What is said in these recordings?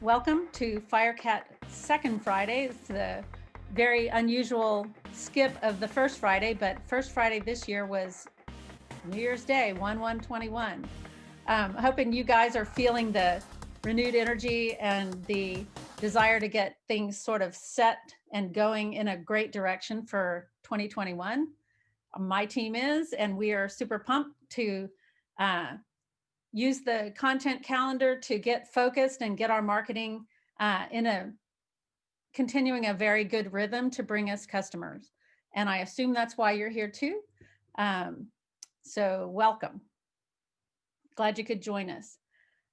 welcome to Firecat second Friday. It's the very unusual skip of the first Friday, but first Friday this year was New Year's Day, 1/1/21. Hoping you guys are feeling the renewed energy and the desire to get things sort of set and going in a great direction for 2021. My team is, and we are super pumped to use the content calendar to get focused and get our marketing continuing a very good rhythm to bring us customers. And I assume that's why you're here too. So welcome. Glad you could join us.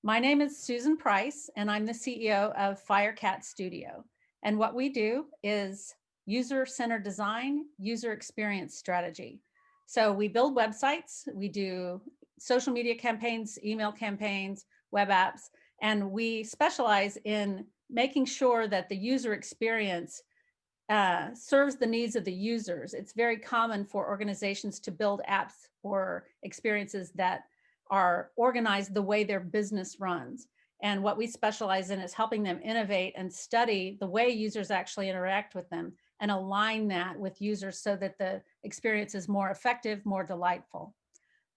My name is Susan Price, and I'm the CEO of Firecat Studio. And what we do is user-centered design, user experience strategy. So we build websites, we do social media campaigns, email campaigns, web apps, and we specialize in making sure that the user experience serves the needs of the users. It's very common for organizations to build apps or experiences that are organized the way their business runs. And what we specialize in is helping them innovate and study the way users actually interact with them and align that with users so that the experience is more effective, more delightful.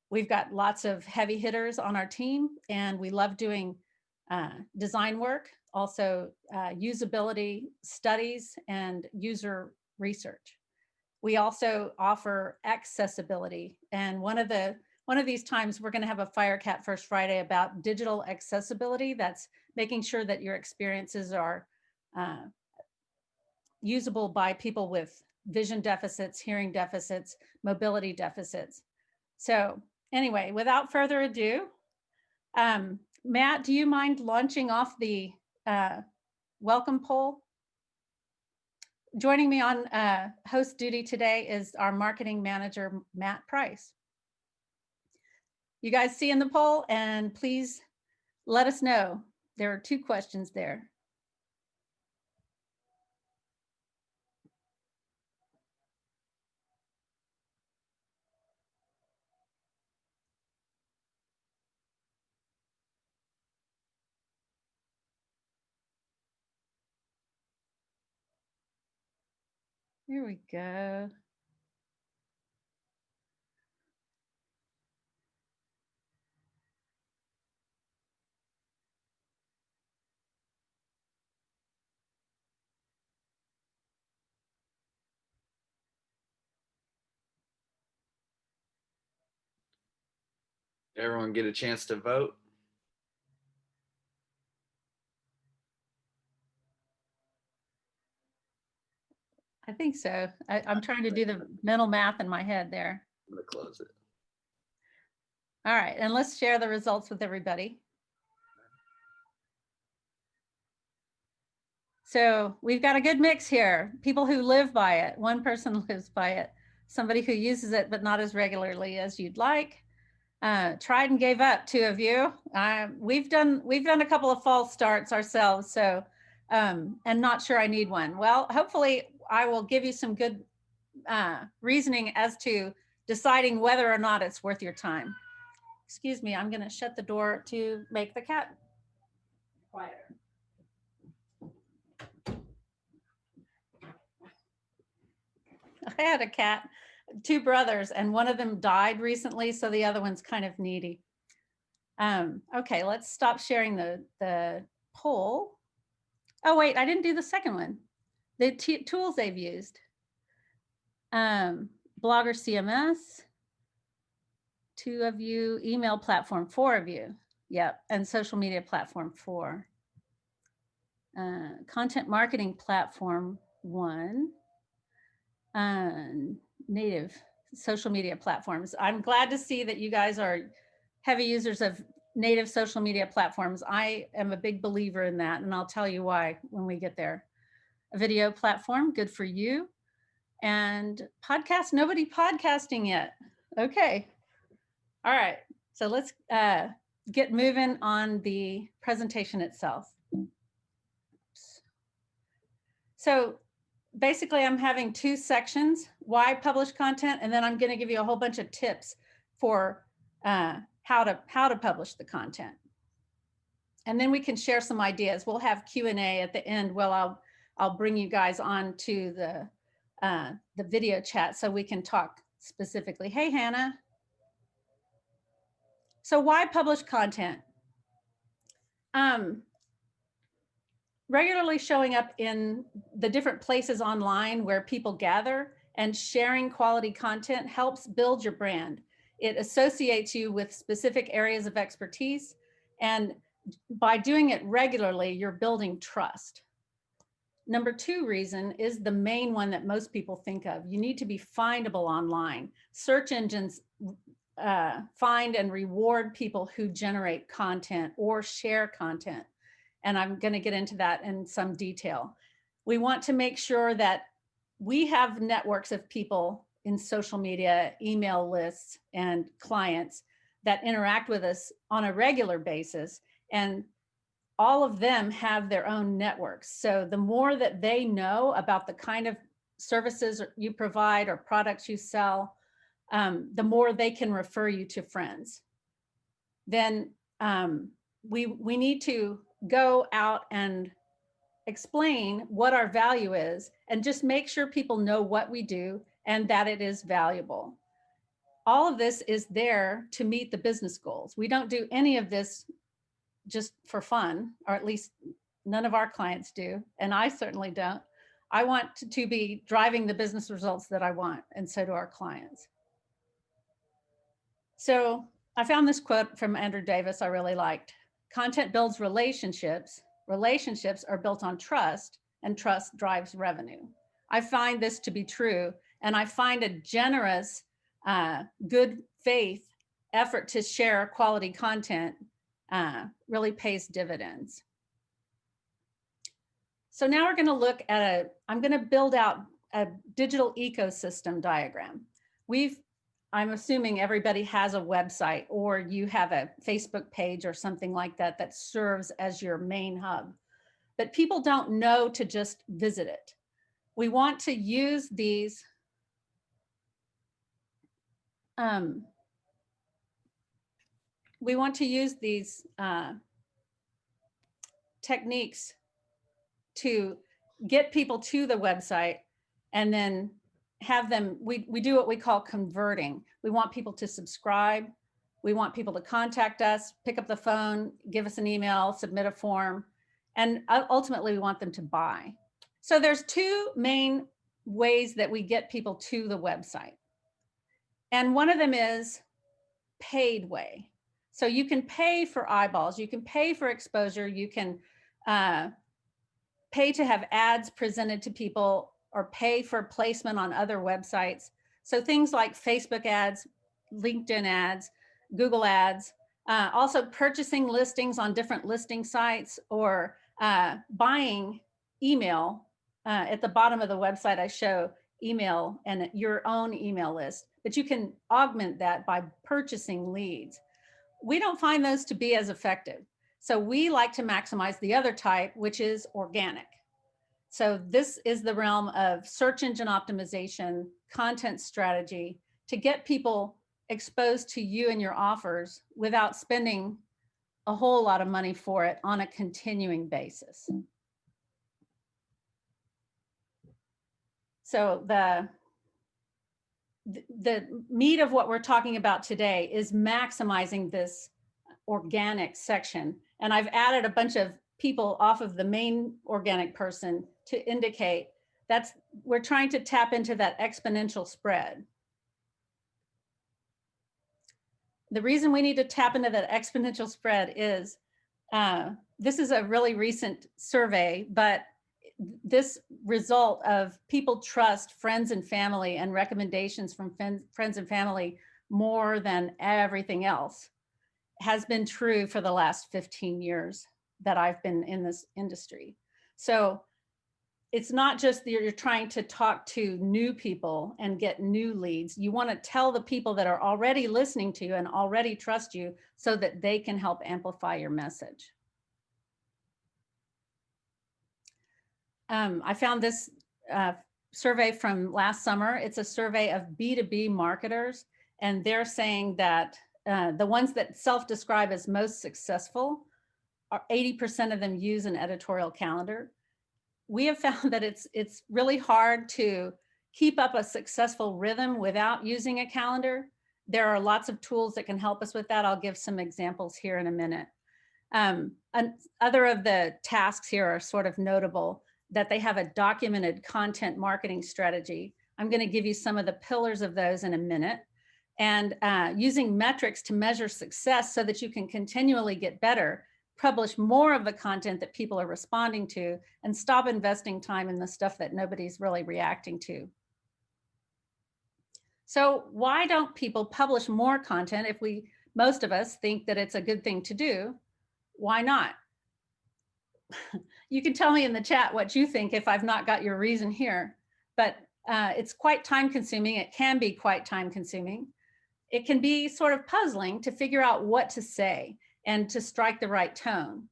We've got lots of heavy hitters on our team, and we love doing design work, also usability studies and user research. We also offer accessibility, and one of these times we're going to have a Firecat First Friday about digital accessibility. That's making sure that your experiences are usable by people with vision deficits, hearing deficits, mobility deficits. So anyway, without further ado, Matt, do you mind launching off the welcome poll? Joining me on host duty today is our marketing manager, Matt Price. You guys see in the poll, and please let us know. There are 2 questions there. Here we go. Did everyone get a chance to vote? I think so. I'm trying to do the mental math in my head there. I'm going to close it. All right, and let's share the results with everybody. So we've got a good mix here. People who live by it. One person lives by it. Somebody who uses it, but not as regularly as you'd like. Tried and gave up, 2 of you. We've done a couple of false starts ourselves, so and not sure I need one. Well, hopefully I will give you some good reasoning as to deciding whether or not it's worth your time. Excuse me, I'm going to shut the door to make the cat quieter. I had a cat, 2 brothers, and one of them died recently, so the other one's kind of needy. Okay, let's stop sharing the poll. Oh wait, I didn't do the second one. The tools they've used. Blogger CMS, 2 of you, email platform, 4 of you. Yep, and social media platform, 4. Content marketing platform, 1. Native social media platforms. I'm glad to see that you guys are heavy users of native social media platforms. I am a big believer in that, and I'll tell you why when we get there. A video platform, good for you. And podcast, nobody podcasting yet. Okay. All right. So let's get moving on the presentation itself. So basically, I'm having 2 sections: why publish content, and then I'm going to give you a whole bunch of tips for how to publish the content. And then we can share some ideas. We'll have Q&A at the end. Well, I'll bring you guys on to the video chat so we can talk specifically. Hey, Hannah. So why publish content? Regularly showing up in the different places online where people gather and sharing quality content helps build your brand. It associates you with specific areas of expertise, and by doing it regularly, you're building trust. Number 2 reason is the main one that most people think of. You need to be findable online. Search engines find and reward people who generate content or share content. And I'm going to get into that in some detail. We want to make sure that we have networks of people in social media, email lists, and clients that interact with us on a regular basis. And all of them have their own networks. So the more that they know about the kind of services you provide or products you sell, the more they can refer you to friends. Then we need to go out and explain what our value is and just make sure people know what we do and that it is valuable. All of this is there to meet the business goals. We don't do any of this just for fun, or at least none of our clients do, and I certainly don't. I want to be driving the business results that I want, and so do our clients. So I found this quote from Andrew Davis I really liked. Content builds relationships. Relationships are built on trust, and trust drives revenue. I find this to be true, and I find a generous, good faith effort to share quality content really pays dividends. So now we're going to look at I'm going to build out a digital ecosystem diagram. I'm assuming everybody has a website, or you have a Facebook page or something like that that serves as your main hub. But people don't know to just visit it. We want to use these techniques to get people to the website and then have them, we do what we call converting. We want people to subscribe. We want people to contact us, pick up the phone, give us an email, submit a form, and ultimately we want them to buy. So there's 2 main ways that we get people to the website. And one of them is paid way. So you can pay for eyeballs, you can pay for exposure, you can pay to have ads presented to people, or pay for placement on other websites. So things like Facebook ads, LinkedIn ads, Google ads, also purchasing listings on different listing sites, or buying email. At the bottom of the website, I show email and your own email list, but you can augment that by purchasing leads. We don't find those to be as effective. So we like to maximize the other type, which is organic. So this is the realm of search engine optimization, content strategy, to get people exposed to you and your offers without spending a whole lot of money for it on a continuing basis. So the meat of what we're talking about today is maximizing this organic section. And I've added a bunch of people off of the main organic person to indicate we're trying to tap into that exponential spread. The reason we need to tap into that exponential spread is this is a really recent survey, but this result of people trust friends and family and recommendations from friends and family more than everything else has been true for the last 15 years that I've been in this industry. So it's not just that you're trying to talk to new people and get new leads. You want to tell the people that are already listening to you and already trust you so that they can help amplify your message. I found this survey from last summer. It's a survey of B2B marketers, and they're saying that the ones that self-describe as most successful 80% of them use an editorial calendar. We have found that it's really hard to keep up a successful rhythm without using a calendar. There are lots of tools that can help us with that. I'll give some examples here in a minute. And other of the tasks here are sort of notable, that they have a documented content marketing strategy. I'm going to give you some of the pillars of those in a minute. And using metrics to measure success so that you can continually get better, publish more of the content that people are responding to, and stop investing time in the stuff that nobody's really reacting to. So why don't people publish more content if most of us think that it's a good thing to do? Why not? You can tell me in the chat what you think if I've not got your reason here, but it's quite time consuming. It can be quite time consuming. It can be sort of puzzling to figure out what to say and to strike the right tone.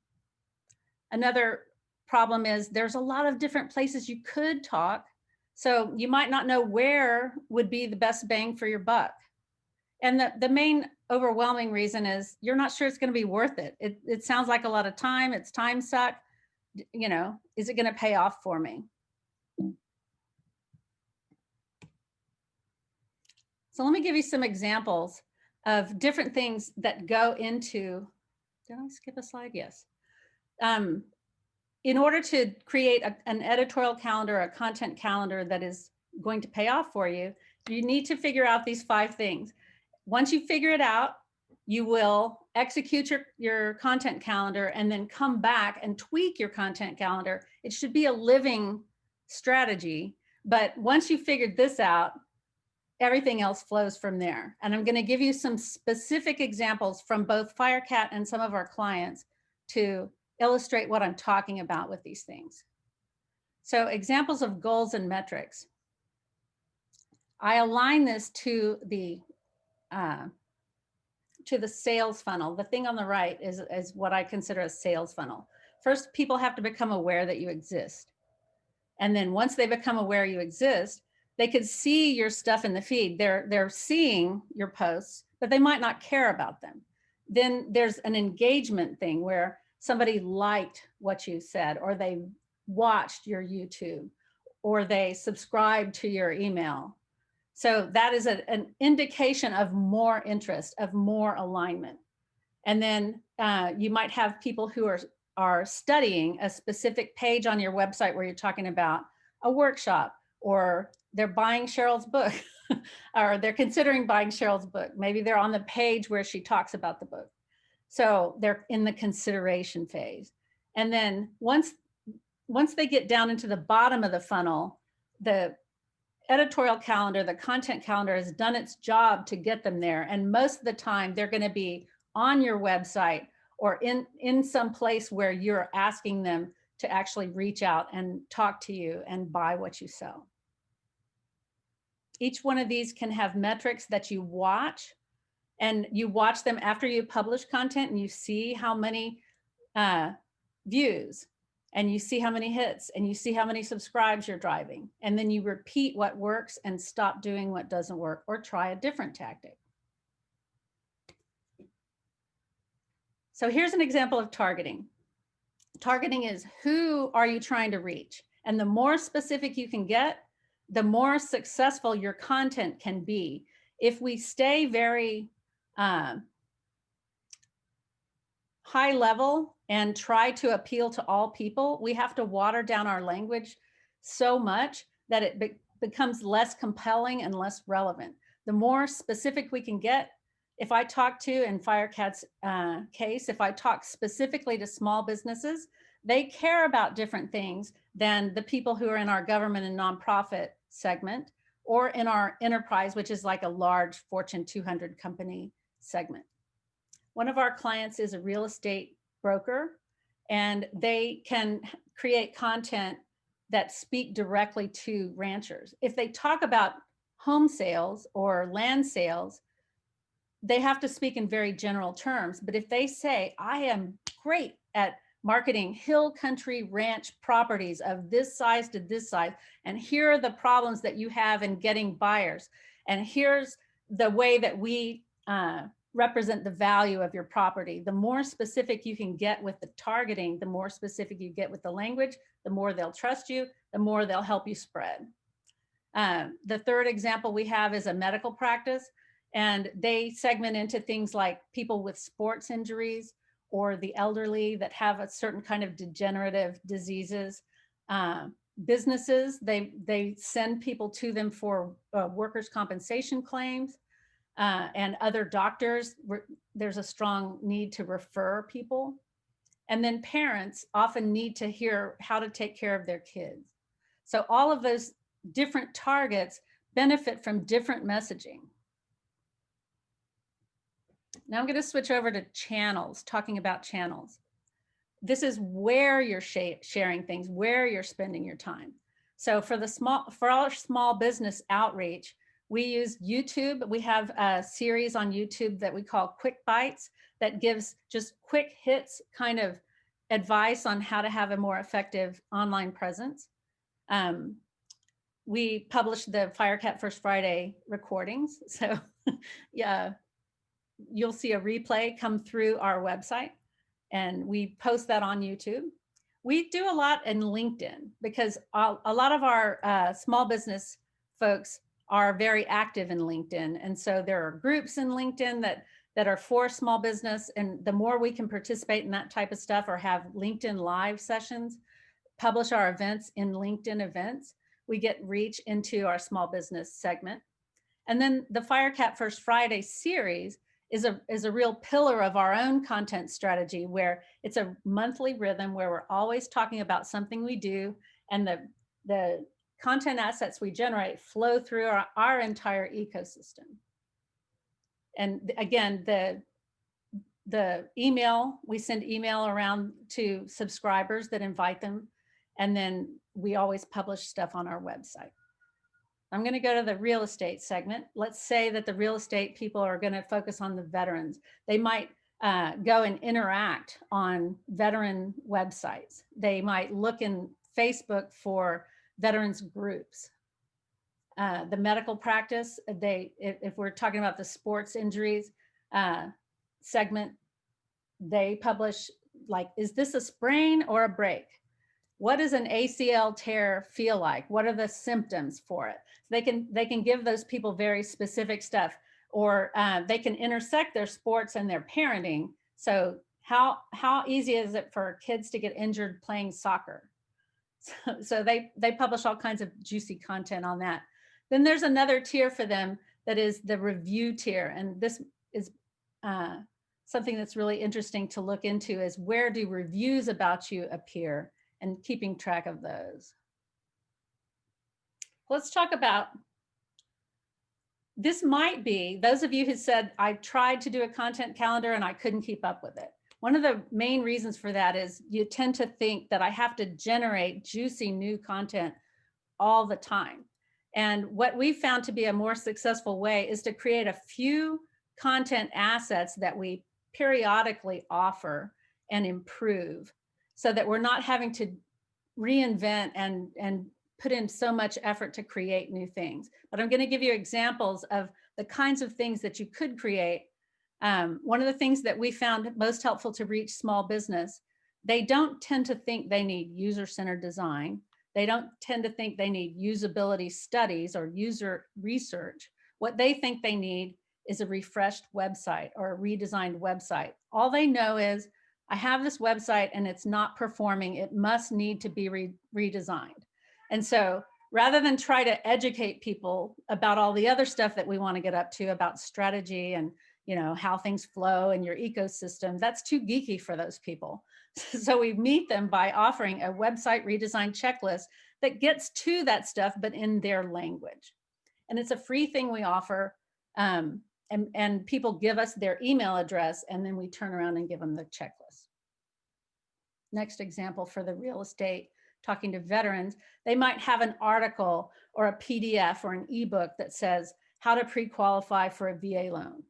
Another problem is there's a lot of different places you could talk, so you might not know where would be the best bang for your buck. And the main overwhelming reason is you're not sure it's going to be worth it. It sounds like a lot of time. It's time suck. You know, is it going to pay off for me? So let me give you some examples of different things that go into, did I skip a slide? Yes. In order to create an editorial calendar, a content calendar that is going to pay off for you, you need to figure out these 5 things. Once you figure it out, you will execute your content calendar and then come back and tweak your content calendar. It should be a living strategy, but once you figured this out, everything else flows from there. And I'm going to give you some specific examples from both Firecat and some of our clients to illustrate what I'm talking about with these things. So examples of goals and metrics. I align this to the sales funnel. The thing on the right is what I consider a sales funnel. First, people have to become aware that you exist. And then once they become aware you exist, they could see your stuff in the feed. They're seeing your posts, but they might not care about them. Then there's an engagement thing where somebody liked what you said, or they watched your YouTube, or they subscribed to your email. So that is an indication of more interest, of more alignment. And then you might have people who are studying a specific page on your website where you're talking about a workshop, or they're buying Cheryl's book, or they're considering buying Cheryl's book. Maybe they're on the page where she talks about the book. So they're in the consideration phase. And then once they get down into the bottom of the funnel, the editorial calendar, the content calendar has done its job to get them there. And most of the time they're going to be on your website or in some place where you're asking them to actually reach out and talk to you and buy what you sell. Each one of these can have metrics that you watch, and you watch them after you publish content, and you see how many views, and you see how many hits, and you see how many subscribes you're driving. And then you repeat what works and stop doing what doesn't work, or try a different tactic. So here's an example of targeting. Targeting is, who are you trying to reach? And the more specific you can get, the more successful your content can be. If we stay very high level and try to appeal to all people, we have to water down our language so much that it becomes less compelling and less relevant. The more specific we can get, if I talk to, in Firecat's case, if I talk specifically to small businesses, they care about different things than the people who are in our government and nonprofit segment, or in our enterprise, which is like a large Fortune 200 company segment. One of our clients is a real estate broker, and they can create content that speak directly to ranchers. If they talk about home sales or land sales, they have to speak in very general terms. But if they say, I am great at marketing hill country ranch properties of this size to this size, and here are the problems that you have in getting buyers, and here's the way that we represent the value of your property. The more specific you can get with the targeting, the more specific you get with the language, the more they'll trust you, the more they'll help you spread. The third example we have is a medical practice, and they segment into things like people with sports injuries or the elderly that have a certain kind of degenerative diseases. Businesses, they send people to them for workers' compensation claims, and other doctors. There's a strong need to refer people. And then parents often need to hear how to take care of their kids. So all of those different targets benefit from different messaging. Now I'm going to switch over to channels, talking about channels. This is where you're sharing things, where you're spending your time. So for our small business outreach, we use YouTube. We have a series on YouTube that we call Quick Bites that gives just quick hits kind of advice on how to have a more effective online presence. We publish the Firecat First Friday recordings. So yeah, you'll see a replay come through our website, and we post that on YouTube. We do a lot in LinkedIn because a lot of our small business folks are very active in LinkedIn. And so there are groups in LinkedIn that are for small business. And the more we can participate in that type of stuff or have LinkedIn live sessions, publish our events in LinkedIn events, we get reach into our small business segment. And then the Firecat First Friday series is a real pillar of our own content strategy, where it's a monthly rhythm where we're always talking about something we do, and the content assets we generate flow through our entire ecosystem. And again, the email, we send email around to subscribers that invite them, and then we always publish stuff on our website. I'm going to go to the real estate segment. Let's say that the real estate people are going to focus on the veterans. They might go and interact on veteran websites. They might look in Facebook for veterans groups. The medical practice, if we're talking about the sports injuries segment, they publish like, is this a sprain or a break? What does an ACL tear feel like? What are the symptoms for it? They can give those people very specific stuff, or they can intersect their sports and their parenting. So how easy is it for kids to get injured playing soccer? So they publish all kinds of juicy content on that. Then there's another tier for them that is the review tier. And this is something that's really interesting to look into, is where do reviews about you appear, and keeping track of those. Let's talk about, this might be, those of you who said, I tried to do a content calendar and I couldn't keep up with it. One of the main reasons for that is you tend to think that I have to generate juicy new content all the time. And what we found to be a more successful way is to create a few content assets that we periodically offer and improve, so that we're not having to reinvent and put in so much effort to create new things. But I'm going to give you examples of the kinds of things that you could create. One of the things that we found most helpful to reach small business, they don't tend to think they need user-centered design. They don't tend to think they need usability studies or user research. What they think they need is a refreshed website or a redesigned website. All they know is, I have this website and it's not performing. It must need to be redesigned. And so rather than try to educate people about all the other stuff that we want to get up to about strategy and, you know, how things flow in your ecosystem, that's too geeky for those people. So we meet them by offering a website redesign checklist that gets to that stuff, but in their language. And it's a free thing we offer. And people give us their email address, and then we turn around and give them the checklist. Next example for the real estate, talking to veterans, they might have an article or a PDF or an ebook that says how to pre-qualify for a VA loan.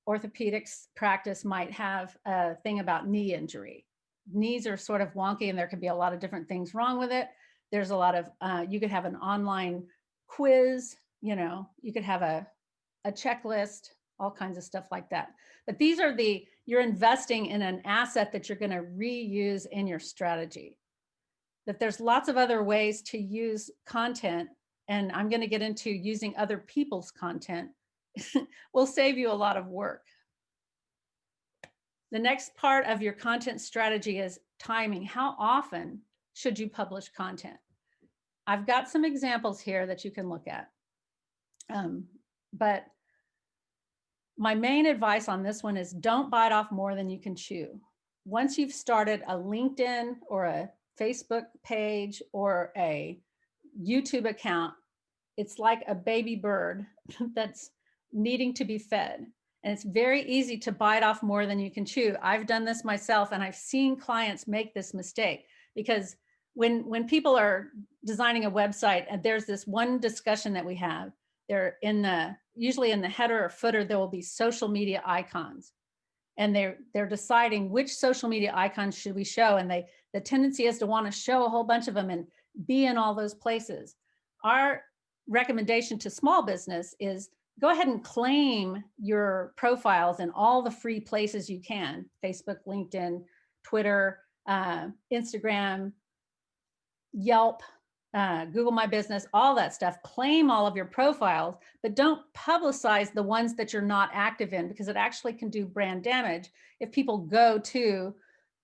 Orthopedics practice might have a thing about knee injury. Knees are sort of wonky and there could be a lot of different things wrong with it. There's a lot of, you could have an online quiz, you know, you could have a checklist, all kinds of stuff like that. But these are you're investing in an asset that you're going to reuse in your strategy. That there's lots of other ways to use content, and I'm going to get into using other people's content will save you a lot of work. The next part of your content strategy is timing. How often should you publish content? I've got some examples here that you can look at. But my main advice on this one is don't bite off more than you can chew. Once you've started a LinkedIn or a Facebook page or a YouTube account, it's like a baby bird that's needing to be fed. And it's very easy to bite off more than you can chew. I've done this myself, and I've seen clients make this mistake, because when people are designing a website, and there's this one discussion that we have, they're usually in the header or footer, there will be social media icons. And they're deciding which social media icons should we show. And the tendency is to want to show a whole bunch of them and be in all those places. Our recommendation to small business is go ahead and claim your profiles in all the free places you can: Facebook, LinkedIn, Twitter, Instagram, Yelp, Google My Business, all that stuff. Claim all of your profiles, but don't publicize the ones that you're not active in, because it actually can do brand damage. If people go to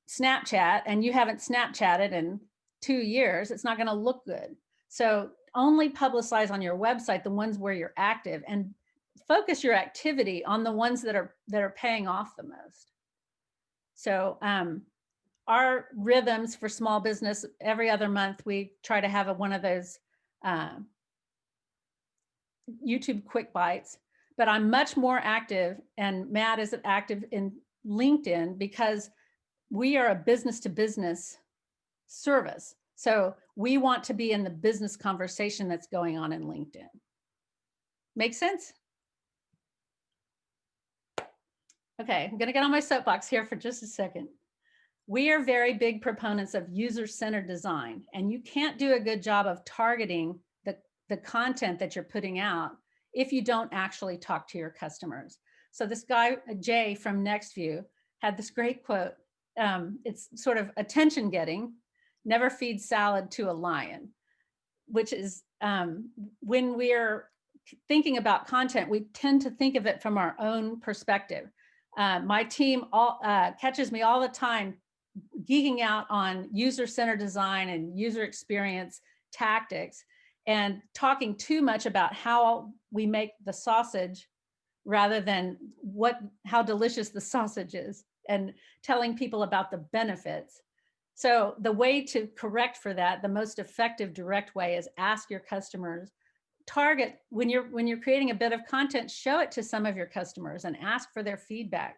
Snapchat and you haven't Snapchatted in 2 years, it's not going to look good. So only publicize on your website the ones where you're active, and focus your activity on the ones that are paying off the most. So our rhythms for small business, every other month, we try to have one of those YouTube quick bites. But I'm much more active, and Matt is active in LinkedIn, because we are a business to business service. So we want to be in the business conversation that's going on in LinkedIn. Make sense? Okay, I'm going to get on my soapbox here for just a second. We are very big proponents of user-centered design, and you can't do a good job of targeting the content that you're putting out if you don't actually talk to your customers. So this guy, Jay from NextView, had this great quote. It's sort of attention getting: never feed salad to a lion, which is when we're thinking about content, we tend to think of it from our own perspective. My team catches me all the time geeking out on user-centered design and user experience tactics, and talking too much about how we make the sausage rather than how delicious the sausage is, and telling people about the benefits. So the way to correct for that, the most effective direct way, is ask your customers. Target, when you're creating a bit of content, show it to some of your customers and ask for their feedback.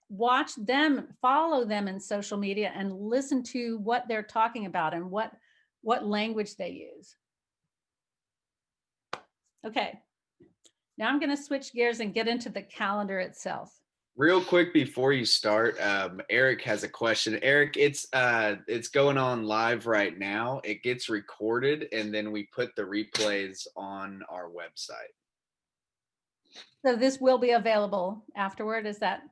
Watch them, follow them in social media, and listen to what they're talking about and what language they use. Okay, now I'm going to switch gears and get into the calendar itself. Real quick before you start, Eric has a question. Eric, it's going on live right now. It gets recorded, and then we put the replays on our website. So this will be available afterward, is that?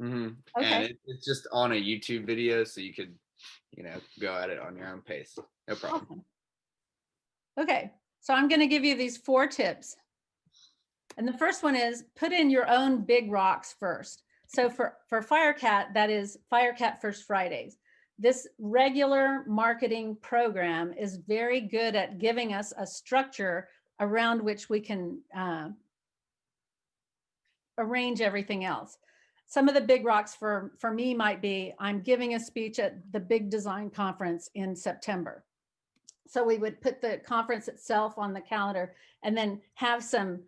Mm-hmm. Okay. And it's just on a YouTube video, so you could, go at it on your own pace. No problem. Awesome. Okay, so I'm going to give you these 4 tips. And the first one is put in your own big rocks first. So for Firecat, that is Firecat First Fridays. This regular marketing program is very good at giving us a structure around which we can arrange everything else. Some of the big rocks for me might be, I'm giving a speech at the big design conference in September. So we would put the conference itself on the calendar, and then have some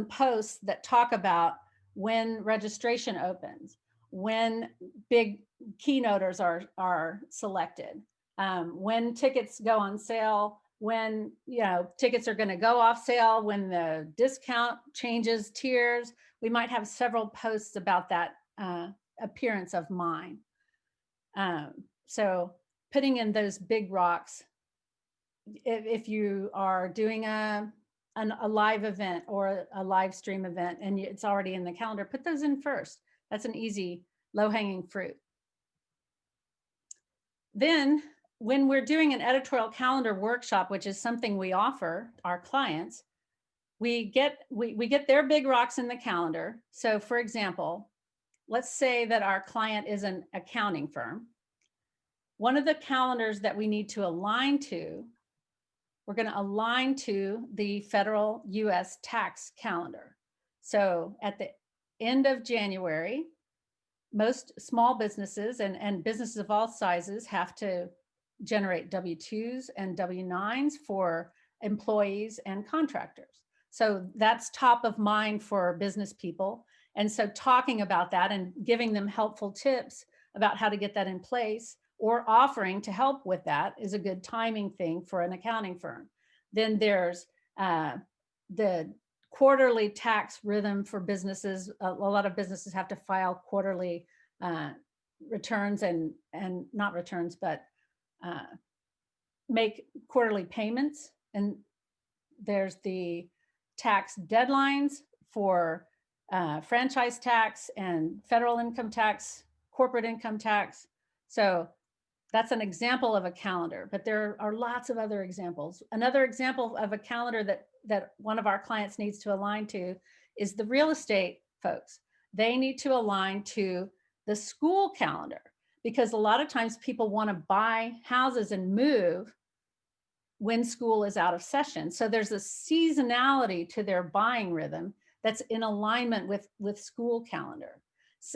posts that talk about when registration opens, when big keynoters are selected, when tickets go on sale, when tickets are going to go off sale, when the discount changes tiers. We might have several posts about that appearance of mine. So putting in those big rocks. If you are doing a a live event or a live stream event and it's already in the calendar, put those in first. That's an easy low-hanging fruit. Then when we're doing an editorial calendar workshop, which is something we offer our clients, we get their big rocks in the calendar. So for example, let's say that our client is an accounting firm. One of the calendars that we need to align to, we're going to align to the federal US tax calendar. So at the end of January, most small businesses and businesses of all sizes have to generate W-2s and W-9s for employees and contractors. So that's top of mind for business people. And so talking about that and giving them helpful tips about how to get that in place or offering to help with that is a good timing thing for an accounting firm. Then there's the quarterly tax rhythm for businesses. A lot of businesses have to file quarterly returns and not returns, but make quarterly payments. And there's the tax deadlines for franchise tax and federal income tax, corporate income tax. So that's an example of a calendar, but there are lots of other examples. Another example of a calendar that one of our clients needs to align to is the real estate folks. They need to align to the school calendar because a lot of times people want to buy houses and move when school is out of session. So there's a seasonality to their buying rhythm that's in alignment with school calendar.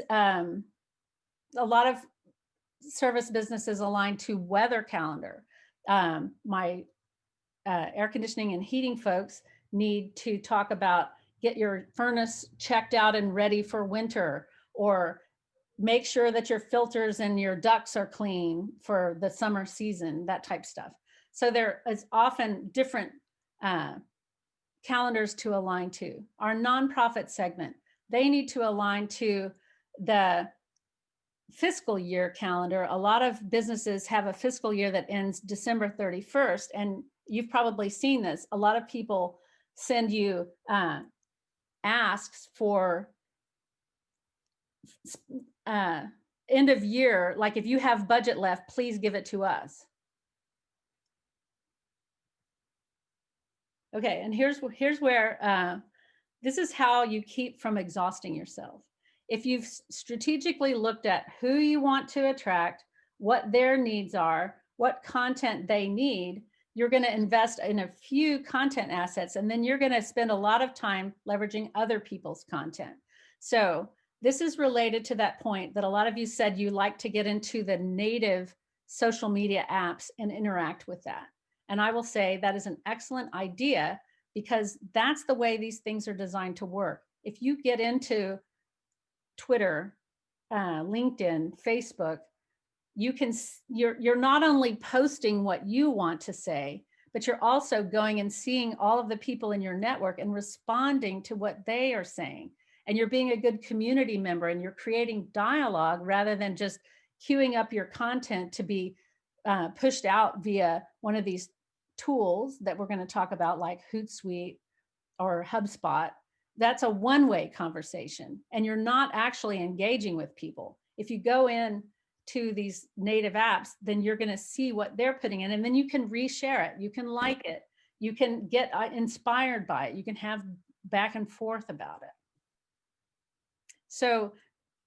A lot of service businesses align to weather calendar. My air conditioning and heating folks need to talk about get your furnace checked out and ready for winter, or make sure that your filters and your ducts are clean for the summer season, that type stuff. So there is often different calendars to align to. Our nonprofit segment, they need to align to the fiscal year calendar. A lot of businesses have a fiscal year that ends December 31st. And you've probably seen this. A lot of people send you asks for end of year, like if you have budget left, please give it to us. Okay, and here's where, this is how you keep from exhausting yourself. If you've strategically looked at who you want to attract, what their needs are, what content they need, you're going to invest in a few content assets, and then you're going to spend a lot of time leveraging other people's content. So this is related to that point that a lot of you said you like to get into the native social media apps and interact with that. And I will say that is an excellent idea because that's the way these things are designed to work. If you get into Twitter, LinkedIn, Facebook, you're not only posting what you want to say, but you're also going and seeing all of the people in your network and responding to what they are saying. And you're being a good community member and you're creating dialogue rather than just queuing up your content to be pushed out via one of these tools that we're going to talk about, like Hootsuite or HubSpot. That's a one-way conversation and you're not actually engaging with people. If you go in to these native apps, then you're going to see what they're putting in and then you can reshare it. You can like it. You can get inspired by it. You can have back and forth about it. So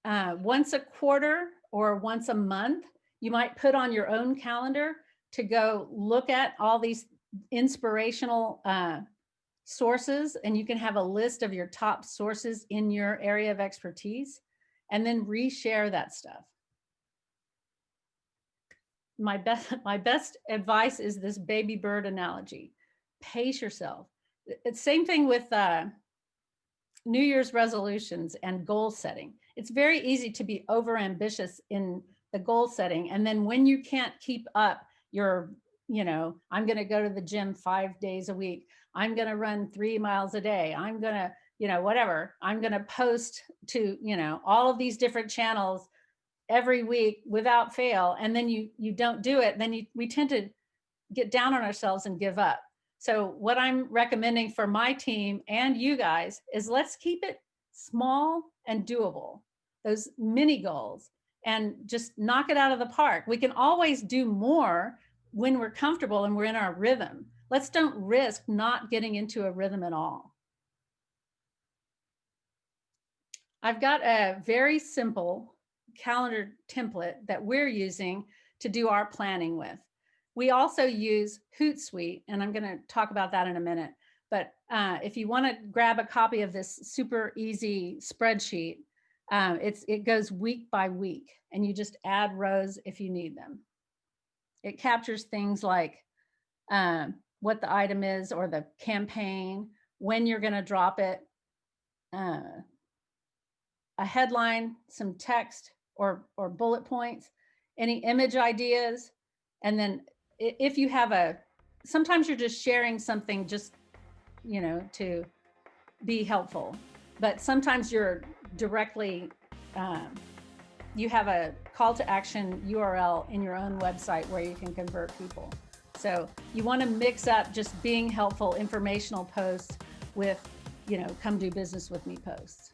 once a quarter or once a month, you might put on your own calendar to go look at all these inspirational sources, and you can have a list of your top sources in your area of expertise and then reshare that stuff. My best advice is this baby bird analogy. Pace yourself. It's same thing with New Year's resolutions and goal setting. It's very easy to be over ambitious in the goal setting. And then when you can't keep up your, I'm going to go to the gym 5 days a week. I'm going to run 3 miles a day. I'm going to, whatever. I'm going to post to, all of these different channels every week without fail. And then you don't do it. Then we tend to get down on ourselves and give up. So what I'm recommending for my team and you guys is let's keep it small and doable, those mini goals, and just knock it out of the park. We can always do more when we're comfortable and we're in our rhythm. Let's don't risk not getting into a rhythm at all. I've got a very simple calendar template that we're using to do our planning with. We also use Hootsuite, and I'm going to talk about that in a minute. But if you want to grab a copy of this super easy spreadsheet, it goes week by week, and you just add rows if you need them. It captures things like what the item is or the campaign, when you're going to drop it, a headline, some text or bullet points, any image ideas, and then if you have sometimes you're just sharing something just, to be helpful, but sometimes you're directly, you have a call to action URL in your own website where you can convert people. So you want to mix up just being helpful informational posts with, come do business with me posts.